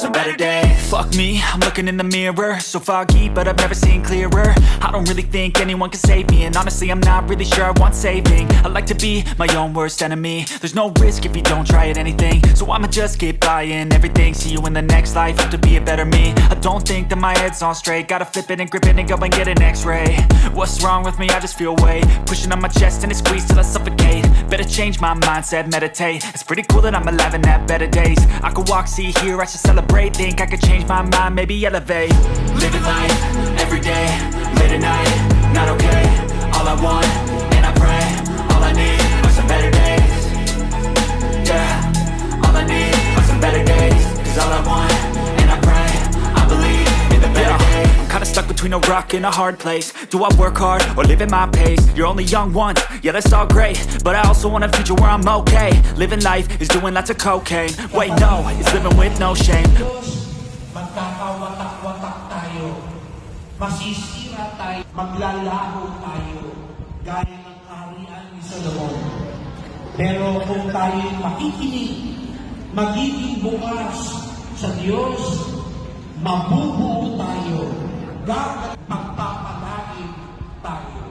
some better days. Fuck me, I'm looking in the mirror, so foggy, but I've never seen clearer. I don't really think anyone can save me, and honestly I'm not really sure I want saving. I like to be my own worst enemy. There's no risk if you don't try at anything, so I'ma just keep buying everything. See you in the next life, hope to be a better me. I don't think that my head's on straight, gotta flip it and grip it and go and get an x-ray. What's wrong with me? I just feel weight pushing on my chest and it squeezes till I suffocate. Better change my mindset, meditate. It's pretty cool that I'm alive and have better days. I could walk, see, hear, I should celebrate. Think I could change my mind, maybe elevate. Living life, everyday, late at night, not okay. All I want, and I pray, all I need are some better days. Yeah, all I need are some better days. Cause all I want, and I pray, I believe in the better days. I'm kinda stuck between a rock and a hard place. Do I work hard or live at my pace? You're only young once, yeah that's all great, but I also want a future where I'm okay. Living life is doing lots of cocaine. Wait no, it's living with no shame. Magkakawatak-watak tayo, masisira tayo, maglalaho tayo, gaya ng kaharian ni Solomon. Pero kung tayo'y makikinig, magiging bukas sa Diyos, mabubuo tayo, magpapalagin tayo.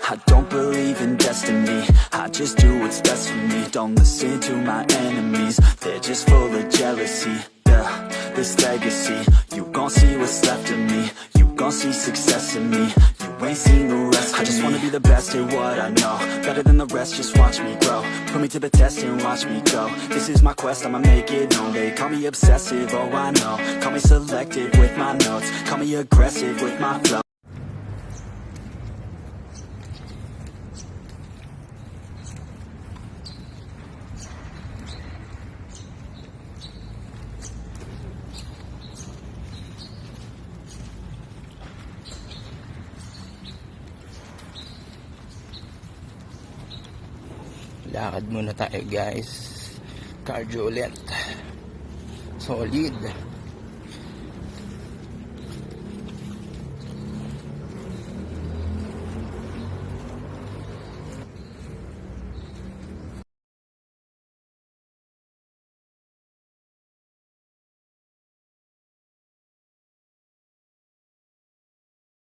I don't believe in destiny, I just do what's best for me. Don't listen to my enemies, they're just full of jealousy. Yeah, this legacy, you gon' see what's left of me. You gon' see success in me, you ain't seen the rest of me. I just wanna be the best at what I know, better than the rest, just watch me grow. Put me to the test and watch me go. This is my quest, I'ma make it known. They call me obsessive, oh I know. Call me selective with my notes, call me aggressive with my flow. Lakad muna tayo guys, cardio ulit, solid.